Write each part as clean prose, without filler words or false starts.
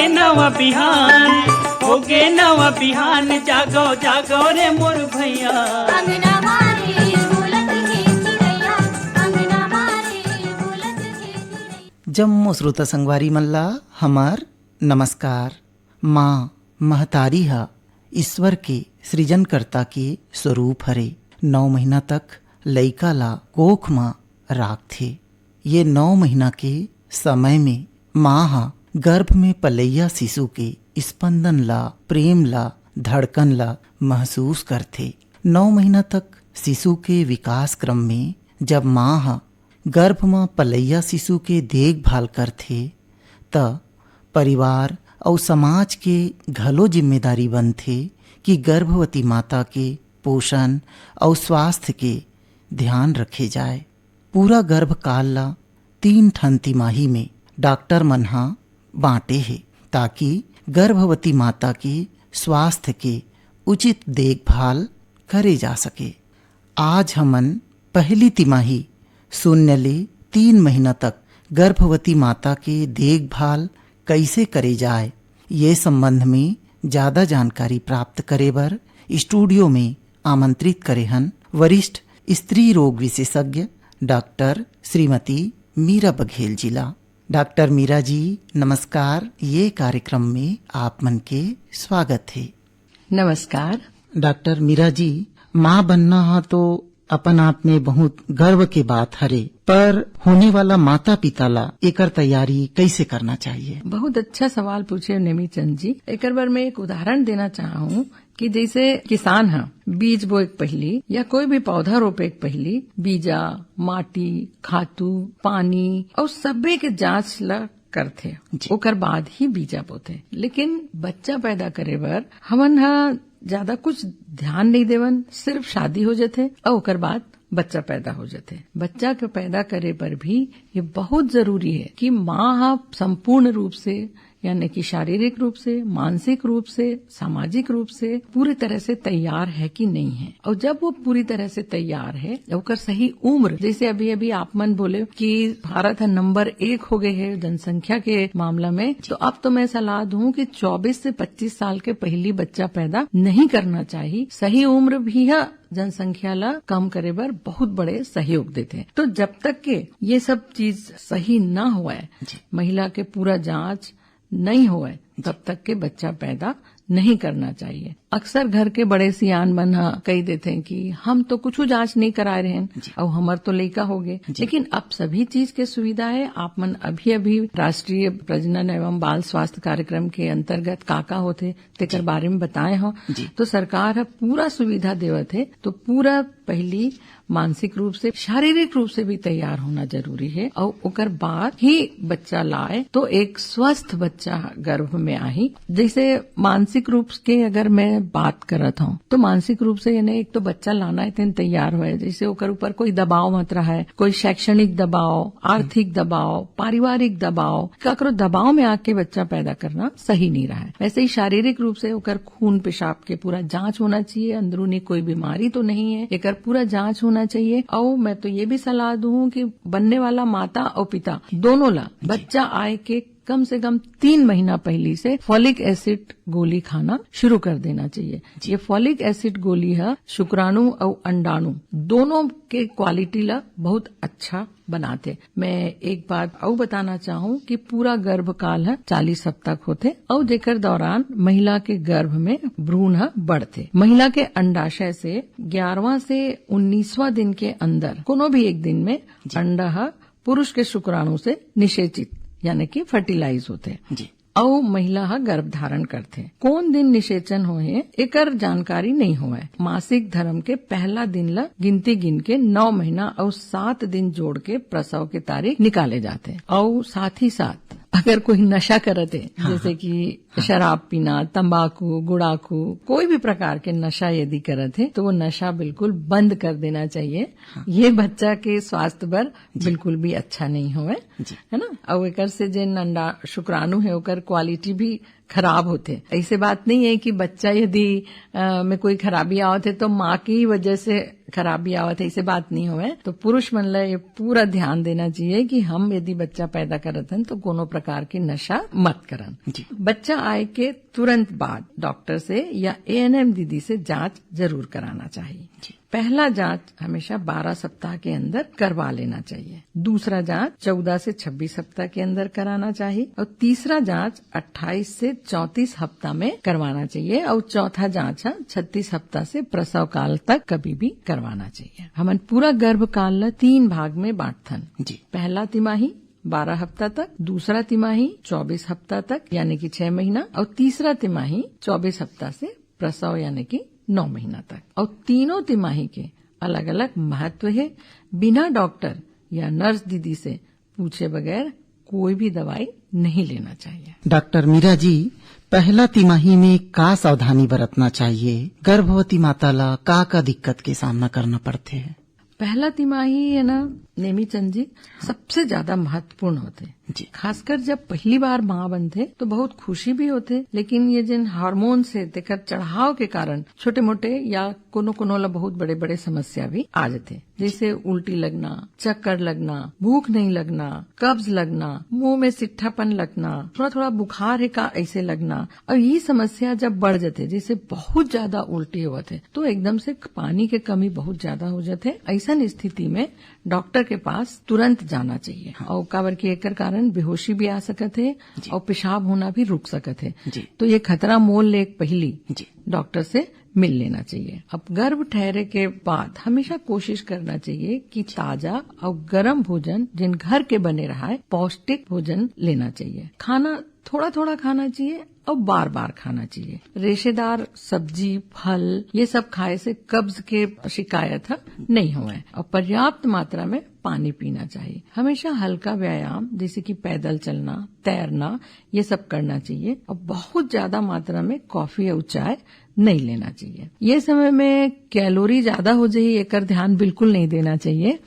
नवा बिहान जागो जागो रे मोर भैया। अंगना मारे बोलत है चिड़ैया, अंगना मारे बोलत है चिड़ैया। जम्मो श्रोता संगवारी मल्ला हमार नमस्कार। माँ महतारी हा ईश्वर के सृजनकर्ता के स्वरूप हरे। 9 महीना तक लइका ला कोख माँ राखथे। ये 9 महीना के समय में माँ हा गर्भ में पलैया शिशु के स्पंदन ला, प्रेम ला, धड़कन ला महसूस करथे। 9 महीना तक शिशु के विकास क्रम में जब माँ हा गर्भ में पलैया शिशु के देखभाल करथे त परिवार और समाज के घलो जिम्मेदारी बनथे कि गर्भवती माता के पोषण और स्वास्थ्य के ध्यान रखे जाए। पूरा गर्भकाल ला 3 ठन तिमाही में डॉक्टर मन हा बांटे है ताकि गर्भवती माता के स्वास्थ्य के उचित देखभाल करे जा सके। आज हमन पहली तिमाही 0 ले 3 महीना तक गर्भवती माता के देखभाल कैसे करे जाए ये संबंध में ज्यादा जानकारी प्राप्त करे बर स्टूडियो में आमंत्रित करे हन वरिष्ठ स्त्री रोग विशेषज्ञ डॉक्टर श्रीमती मीरा बघेल जिला। डॉक्टर मीरा जी नमस्कार। ये कार्यक्रम में आप मन के स्वागत है। नमस्कार। डॉक्टर मीरा जी, माँ बनना हा तो अपन आप में बहुत गर्व के बात हरे, पर होने वाला माता पिता ला एकर तैयारी कैसे करना चाहिए? बहुत अच्छा सवाल पूछे नेमी चंद जी। एकर बार मैं एक उदाहरण देना चाहूँ कि जैसे किसान है बीज बोए पहली या कोई भी पौधा रोपे पहली बीजा, माटी, खातू, पानी और सबे के जांच ला करथे, ओकर बाद ही बीजा बोते। लेकिन बच्चा पैदा करे बर हमन हा ज्यादा कुछ ध्यान नहीं देवन, सिर्फ शादी हो जाते और ओकर बाद बच्चा पैदा हो जाते। बच्चा के पैदा करे पर भी ये बहुत जरूरी है कि माँ हा संपूर्ण रूप से यानी कि शारीरिक रूप से, मानसिक रूप से, सामाजिक रूप से पूरी तरह से तैयार है कि नहीं है। और जब वो पूरी तरह से तैयार है, ओकर सही उम्र, जैसे अभी अभी आप मन बोले कि भारत नंबर 1 हो गए है जनसंख्या के मामला में, तो अब तो मैं सलाह दूं कि 24 से 25 साल के पहली बच्चा पैदा नहीं करना चाहिए। सही उम्र भी है जनसंख्या ला कम करे बर बहुत बड़े सहयोग देते हैं। तो जब तक के ये सब चीज सही न हुआ, महिला के पूरा जांच नहीं हुआ, तब तक के बच्चा पैदा नहीं करना चाहिए। अक्सर घर के बड़े सियान मन कही देते हैं कि हम तो कुछ जांच नहीं कराए रहे हैं और हमार तो लइका हो गए। लेकिन अब सभी चीज के सुविधा है। आप मन अभी अभी राष्ट्रीय प्रजनन एवं बाल स्वास्थ्य कार्यक्रम के अंतर्गत काका होते तेकर बारे में बताए हो, तो सरकार पूरा सुविधा देवत है। तो पूरा पहली मानसिक रूप से, शारीरिक रूप से भी तैयार होना जरूरी है और ओकर बाद ही बच्चा लाए तो एक स्वस्थ बच्चा गर्भ में आई। जैसे मानसिक रूप के अगर मैं बात करत हूँ तो मानसिक रूप से यानी एक तो बच्चा लाना है तैयार हुए, जैसे ओकर ऊपर कोई दबाव मत रहा है, कोई शैक्षणिक दबाव, आर्थिक दबाव, पारिवारिक दबाव, ककरो दबाव में आके बच्चा पैदा करना सही नहीं रहा है। वैसे ही शारीरिक रूप से ओकर खून पेशाब के पूरा जांच होना चाहिए, अंदरूनी कोई बीमारी तो नहीं है, एकर पूरा जांच होना चाहिए। और मैं तो ये भी सलाह दूं कि बनने वाला माता और पिता दोनों ला बच्चा आए के कम से कम 3 महीना पहले से फॉलिक एसिड गोली खाना शुरू कर देना चाहिए। ये फॉलिक एसिड गोली है शुक्राणु और अंडाणु दोनों के क्वालिटी ला बहुत अच्छा बनाते। मैं एक बात और बताना चाहूँ कि पूरा गर्भकाल है 40 हफ्ता होते और जेकर दौरान महिला के गर्भ में भ्रूण बढ़ते। महिला के अंडाशय से 11वां से 19वां दिन के अंदर कोनो भी एक दिन में अंडा पुरुष के शुक्राणु से निषेचित यानी कि फर्टिलाइज होते और महिला गर्भ धारण करते। कौन दिन निषेचन होए एकर जानकारी नहीं हुआ। मासिक धर्म के पहला दिन ला गिनती गिन के 9 महीना और 7 दिन जोड़ के प्रसव के तारीख निकाले जाते। और साथ ही साथ अगर कोई नशा करते जैसे कि शराब पीना, तंबाकू, गुड़ाखू, कोई भी प्रकार के नशा यदि करत है तो वो नशा बिल्कुल बंद कर देना चाहिए। ये बच्चा के स्वास्थ्य पर बिल्कुल भी अच्छा नहीं होवे, है ना। और एकर से जिन अंडा शुक्राणु है ओकर क्वालिटी भी खराब होते। ऐसे बात नहीं है कि बच्चा यदि में कोई खराबी आवत है तो माँ की वजह से खराबी आवत है, ऐसे बात नहीं होवे। तो पुरुष मन ला ये पूरा ध्यान देना चाहिए कि हम यदि बच्चा पैदा करत हन तो कोनो प्रकार की नशा मत करन। बच्चा आए के तुरंत बाद डॉक्टर से या ANM दीदी से जांच जरूर कराना चाहिए। पहला जांच हमेशा 12 सप्ताह के अंदर करवा लेना चाहिए। दूसरा जांच 14 से 26 सप्ताह के अंदर कराना चाहिए और तीसरा जांच 28 से 34 हफ्ता में करवाना चाहिए और चौथा जांच 36 हफ्ता से प्रसव काल तक कभी भी करवाना चाहिए। हमन पूरा गर्भ काल 3 भाग में बांटथन। पहला तिमाही 12 हफ्ता तक, दूसरा तिमाही 24 हफ्ता तक यानी कि 6 महीना और तीसरा तिमाही 24 हफ्ता से प्रसव यानी कि 9 महीना तक। और तीनों तिमाही के अलग अलग महत्व है। बिना डॉक्टर या नर्स दीदी से पूछे बगैर कोई भी दवाई नहीं लेना चाहिए। डॉक्टर मीरा जी, पहला तिमाही में का सावधानी बरतना चाहिए? गर्भवती माता ला का दिक्कत के सामना करना पड़ते है? पहला तिमाही है ना नेमी चंद जी, सबसे ज्यादा महत्वपूर्ण होते जी। खासकर जब पहली बार माँ बनते तो बहुत खुशी भी होते, लेकिन ये जिन हार्मोन से देकर चढ़ाव के कारण छोटे मोटे या कोनो ला बहुत बड़े बड़े समस्या भी आ जाते, जैसे उल्टी लगना, चक्कर लगना, भूख नहीं लगना, कब्ज लगना, मुंह में सिट्ठापन लगना, थोड़ा थोड़ा बुखार है का ऐसे लगना। और ये समस्या जब बढ़ जाते, जैसे बहुत ज्यादा उल्टी होते तो एकदम से पानी के कमी बहुत ज्यादा हो जाते। ऐसा स्थिति में डॉक्टर के पास तुरंत जाना चाहिए। और काबर की एकर कारण बेहोशी भी आ सकत है और पेशाब होना भी रुक सकत है। तो ये खतरा मोल ले पहली डॉक्टर से मिल लेना चाहिए। अब गर्भ ठहरे के बाद हमेशा कोशिश करना चाहिए कि ताजा और गर्म भोजन जिन घर के बने रहा है पौष्टिक भोजन लेना चाहिए। खाना थोड़ा थोड़ा खाना चाहिए और बार बार खाना चाहिए। रेशेदार सब्जी, फल ये सब खाए से कब्ज के शिकायत नहीं हुए। और पर्याप्त मात्रा में पानी पीना चाहिए। हमेशा हल्का व्यायाम जैसे कि पैदल चलना, तैरना ये सब करना चाहिए। और बहुत ज्यादा मात्रा में कॉफी या चाय नहीं लेना चाहिए। ये समय में कैलोरी ज्यादा हो जाए एकर ध्यान बिल्कुल नहीं देना चाहिए।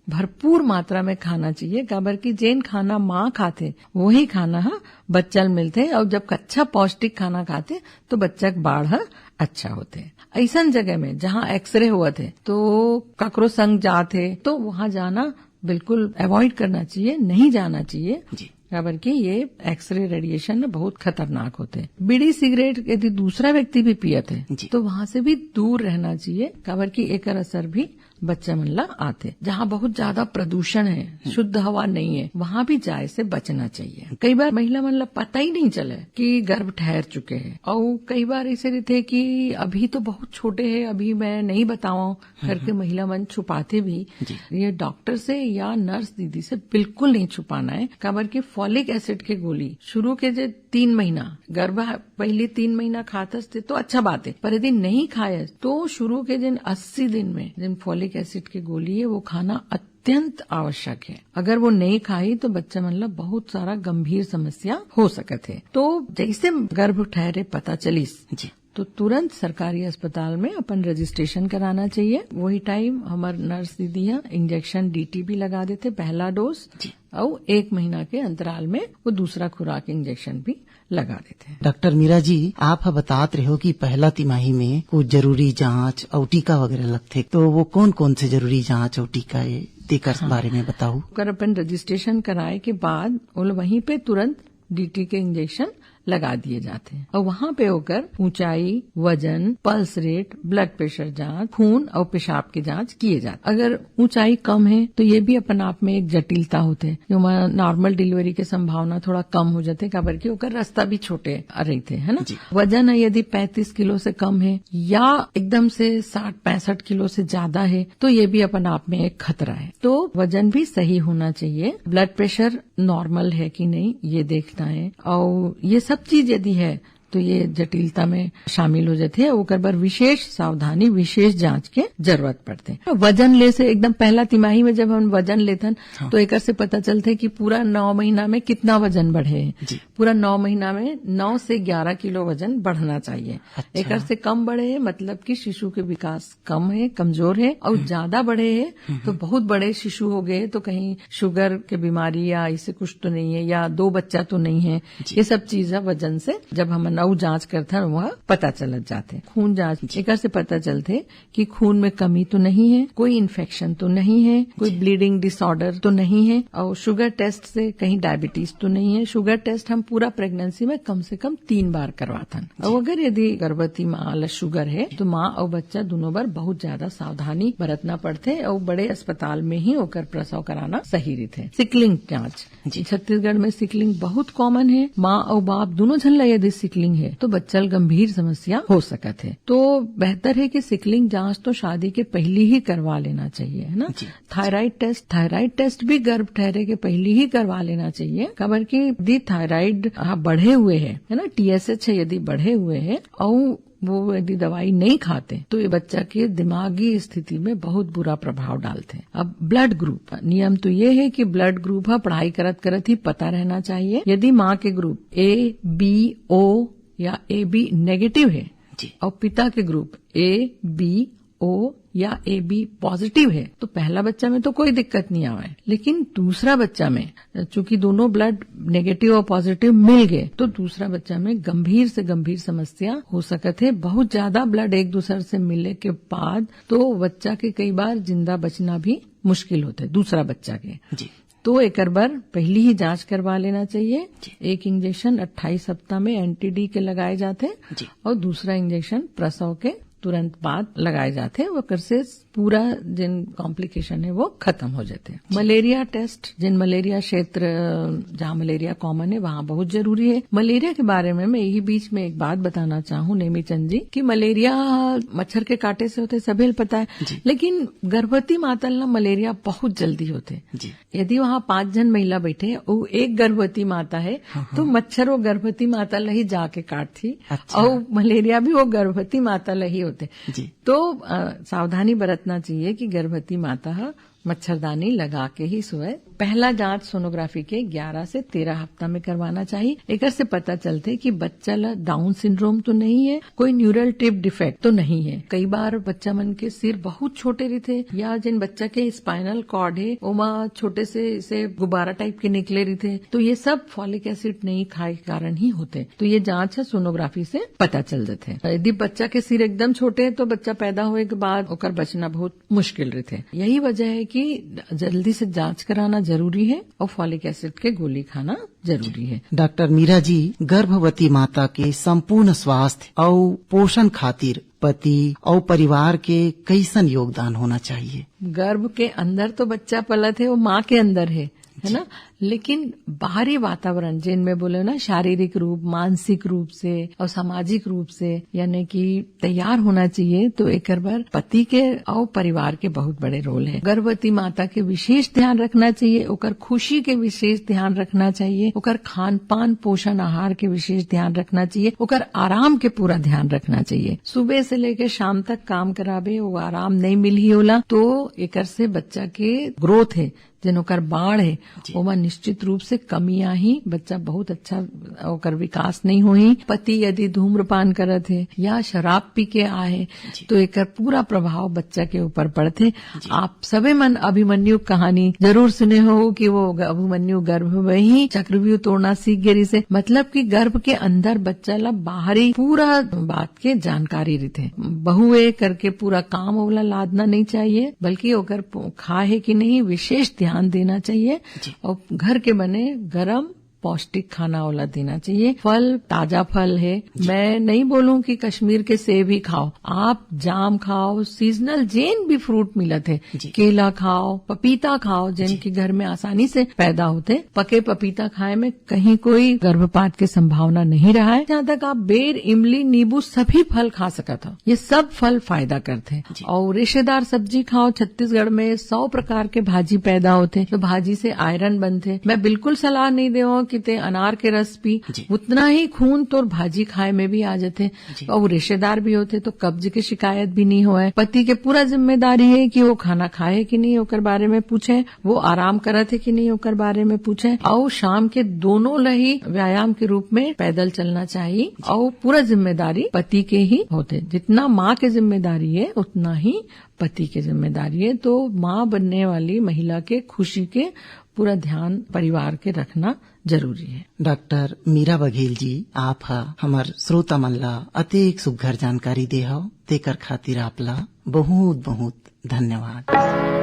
भरपूर मात्रा में खाना चाहिए, काबर की जेन खाना माँ खाते वही खाना बच्चा मिलते। और जब अच्छा पौष्टिक खाना खाते तो बच्चा के बाढ़ अच्छा होते। ऐसा जगह में जहाँ एक्सरे हुआ थे तो ककरो संग जाते तो वहाँ जाना बिल्कुल अवॉइड करना चाहिए, नहीं जाना चाहिए। काबर की ये एक्सरे रेडिएशन बहुत खतरनाक होते हैं। बीड़ी सिगरेट यदि दूसरा व्यक्ति भी पियत है तो वहाँ से भी दूर रहना चाहिए, काबर की एकर असर भी बच्चा मन ला आते। जहाँ बहुत ज्यादा प्रदूषण है, शुद्ध हवा नहीं है, वहाँ भी जाए से बचना चाहिए। कई बार महिला मन ला पता ही नहीं चले कि गर्भ ठहर चुके हैं। और कई बार ऐसे रहते कि अभी तो बहुत छोटे हैं, अभी मैं नहीं बताऊं करके महिला मन छुपाते भी। ये डॉक्टर से या नर्स दीदी से बिल्कुल नहीं छुपाना है। काबर की फॉलिक एसिड के गोली शुरू के जो 3 महीना गर्भ पहले 3 महीना खातस थे तो अच्छा बात है, पर यदि नहीं खाए तो शुरू के जिन 80 दिन में जिन फॉलिक एसिड की गोली है वो खाना अत्यंत आवश्यक है। अगर वो नहीं खाई तो बच्चा मतलब बहुत सारा गंभीर समस्या हो सकत है। तो जैसे गर्भ ठहरे पता चलिस तो तुरंत सरकारी अस्पताल में अपन रजिस्ट्रेशन कराना चाहिए। वही टाइम हमार नर्स दीदी इंजेक्शन DT भी लगा देते पहला डोज, और 1 महीना के अंतराल में वो दूसरा खुराक इंजेक्शन भी लगा देते हैं। डॉक्टर मीरा जी, आप बतात रहे हो कि पहला तिमाही में कुछ जरूरी जांच और टीका वगैरह लगते, तो वो कौन कौन से जरूरी जांच और टीका है देकर बारे में बताओ। अगर अपन रजिस्ट्रेशन कराए के बाद वहीं पे तुरंत DT के इंजेक्शन लगा दिए जाते हैं। और वहाँ पे होकर ऊंचाई, वजन, पल्स रेट, ब्लड प्रेशर जांच, खून और पेशाब की जांच किए जाते। अगर ऊंचाई कम है तो ये भी अपन आप में एक जटिलता होते, जो नॉर्मल डिलीवरी की संभावना थोड़ा कम हो जाते, काबर की होकर रास्ता भी छोटे रहते है ना। वजन यदि 35 किलो से कम है या एकदम से 60-65 किलो से ज्यादा है तो ये भी अपन आप में एक खतरा है। तो वजन भी सही होना चाहिए। ब्लड प्रेशर नॉर्मल है कि नहीं ये देखना है। और ये सब चीज यदि है तो ये जटिलता में शामिल हो जाते हैं। ओकर बर विशेष सावधानी, विशेष जांच के जरूरत पड़ते हैं। वजन ले से एकदम पहला तिमाही में जब हम वजन लेथन तो एकर से पता चलते कि पूरा 9 महीना में कितना वजन बढ़े है। पूरा 9 महीना में 9 से 11 किलो वजन बढ़ना चाहिए। अच्छा। एकर से कम बढ़े है मतलब कि शिशु के विकास कम है, कमजोर है। और ज्यादा बढ़े है तो बहुत बड़े शिशु हो गए तो कहीं शुगर के बीमारी या ऐसे कुछ तो नहीं है, या 2 बच्चा तो नहीं है। ये सब चीजें वजन से जब हम नौ जांच करते हैं वह पता चल जाते। खून जांच एकर से पता चलते कि खून में कमी तो नहीं है, कोई इन्फेक्शन तो नहीं है, कोई ब्लीडिंग डिसऑर्डर तो नहीं है, और शुगर टेस्ट से कहीं डायबिटीज तो नहीं है। शुगर टेस्ट हम पूरा प्रेगनेंसी में कम से कम 3 बार करवाते हैं। और अगर यदि गर्भवती माँ शुगर है तो माँ और बच्चा दोनों बार बहुत ज्यादा सावधानी बरतना पड़ते और बड़े अस्पताल में ही होकर प्रसव कराना सही रहते। सिकलिंग जांच छत्तीसगढ़ में सिकलिंग बहुत कॉमन है। माँ और बाप दोनों झन ला यदि सिकलिंग है तो बच्चा गंभीर समस्या हो सकत है। तो बेहतर है कि सिकलिंग जांच तो शादी के पहले ही करवा लेना चाहिए, है ना। थायराइड टेस्ट भी गर्भ ठहरे के पहले ही करवा लेना चाहिए। खबर की यदि थायराइड बढ़े हुए है ना, TSH है यदि बढ़े हुए है और वो यदि दवाई नहीं खाते तो ये बच्चा के दिमागी स्थिति में बहुत बुरा प्रभाव डालते हैं। अब ब्लड ग्रुप नियम तो ये है कि ब्लड ग्रुप पढ़ाई करत ही पता रहना चाहिए। यदि माँ के ग्रुप ABO या AB नेगेटिव है और पिता के ग्रुप ABO या AB पॉजिटिव है तो पहला बच्चा में तो कोई दिक्कत नहीं आवे, लेकिन दूसरा बच्चा में चूंकि दोनों ब्लड नेगेटिव और पॉजिटिव मिल गए तो दूसरा बच्चा में गंभीर से गंभीर समस्या हो सकत है। बहुत ज्यादा ब्लड एक दूसरे से मिलने के बाद तो बच्चा के कई बार जिंदा बचना भी मुश्किल होता है दूसरा बच्चा के। तो एक बार पहली ही जांच करवा लेना चाहिए। एक इंजेक्शन 28 सप्ताह में NTD के लगाए जाते और दूसरा इंजेक्शन प्रसव के तुरंत बाद लगाए जाते हैं। वो कर से पूरा जिन कॉम्प्लिकेशन है वो खत्म हो जाते हैं। मलेरिया टेस्ट जिन मलेरिया क्षेत्र जहाँ मलेरिया कॉमन है वहाँ बहुत जरूरी है। मलेरिया के बारे में मैं यही बीच में एक बात बताना चाहूँ नेमीचंद जी कि मलेरिया मच्छर के कांटे से होते सभी पता है, लेकिन गर्भवती माता ला मलेरिया बहुत जल्दी होते। यदि वहाँ 5 जन महिला बैठे वो एक गर्भवती माता है तो मच्छर वो गर्भवती माता ला ही जाके काटती और मलेरिया भी वो गर्भवती माता ला ही होते। तो सावधानी बरतना चाहिए कि गर्भवती माता मच्छरदानी लगा के ही सोए। पहला जांच सोनोग्राफी के 11 से 13 हफ्ता में करवाना चाहिए। एक से पता चलते कि बच्चा ला डाउन सिंड्रोम तो नहीं है, कोई न्यूरल टिप डिफेक्ट तो नहीं है। कई बार बच्चा मन के सिर बहुत छोटे रहते या जिन बच्चा के स्पाइनल कॉर्ड है ओमा छोटे से गुब्बारा टाइप के निकले रहते, तो ये सब फॉलिक एसिड नहीं खाए के कारण ही होते। तो ये जांच है सोनोग्राफी से पता चल जाते। यदि बच्चा के सिर एकदम छोटे है तो बच्चा पैदा होने के बाद ओकर बचना बहुत मुश्किल रहते। यही वजह है कि जल्दी से जांच कराना जरूरी है और फॉलिक एसिड के गोली खाना जरूरी है। डॉक्टर मीरा जी, गर्भवती माता के संपूर्ण स्वास्थ्य और पोषण खातिर पति और परिवार के कैसन योगदान होना चाहिए? गर्भ के अंदर तो बच्चा पलत है वो माँ के अंदर है ना, लेकिन बाहरी वातावरण जिनमें बोले ना शारीरिक रूप, मानसिक रूप से और सामाजिक रूप से यानी कि तैयार होना चाहिए। तो एक बार पति के और परिवार के बहुत बड़े रोल है। गर्भवती माता के विशेष ध्यान रखना चाहिए, ओकर खुशी के विशेष ध्यान रखना चाहिए, ओकर खान पान पोषण आहार के विशेष ध्यान रखना चाहिए, ओकर आराम के पूरा ध्यान रखना चाहिए। सुबह से लेकर शाम तक काम करावे वो आराम नहीं मिली होला तो एकर से बच्चा के ग्रोथ है जिन ओकर बाढ़ है ओमा निश्चित रूप से कमियां ही बच्चा बहुत अच्छा ओकर विकास नहीं हुई। पति यदि धूम्रपान करत है या शराब पी के आए तो एकर पूरा प्रभाव बच्चा के ऊपर पड़ते। आप सभी मन अभिमन्यु कहानी जरूर सुने हो कि वो अभिमन्यु गर्भ में ही चक्रव्यूह तोड़ना सीख गई से, मतलब कि गर्भ के अंदर बच्चा ला बाहरी पूरा बात के जानकारी रहते। बहुए करके पूरा काम वाला लादना नहीं चाहिए, बल्कि ओकर खा है कि नहीं विशेष ध्यान देना चाहिए और घर के बने गरम पौष्टिक खाना वाला देना चाहिए। फल ताजा फल है, मैं नहीं बोलूं कि कश्मीर के सेब ही खाओ, आप जाम खाओ, सीजनल जिन भी फ्रूट मिलत है, केला खाओ, पपीता खाओ जिनके घर में आसानी से पैदा होते। पके पपीता खाए में कहीं कोई गर्भपात की संभावना नहीं रहा है। जहाँ तक आप बेर, इमली, नींबू सभी फल खा सकत हो, ये सब फल फायदा करते। और रेशेदार सब्जी खाओ। छत्तीसगढ़ में 100 प्रकार के भाजी पैदा होते तो भाजी से आयरन बनते। मैं बिल्कुल सलाह नहीं देवा कि ते अनार के रस पी, जी। उतना ही खून तोर भाजी खाए में भी आ जाते और वो रेशेदार भी होते तो कब्ज की शिकायत भी नहीं होए। पति के पूरा जिम्मेदारी है कि वो खाना खाए कि नहीं ओकर बारे में पूछे, वो आराम करत है कि नहीं ओकर बारे में पूछे, और शाम के दोनों लही व्यायाम के रूप में पैदल चलना चाहिए और पूरा जिम्मेदारी पति के ही होते। जितना माँ के जिम्मेदारी है उतना ही पति की जिम्मेदारी है। तो माँ बनने वाली महिला के खुशी के पूरा ध्यान परिवार के रखना जरूरी है। डॉक्टर मीरा बघेल जी, आप हमार श्रोता मन ला अतेक सुघर जानकारी दे हो, तेकर खातिर आपला बहुत बहुत धन्यवाद।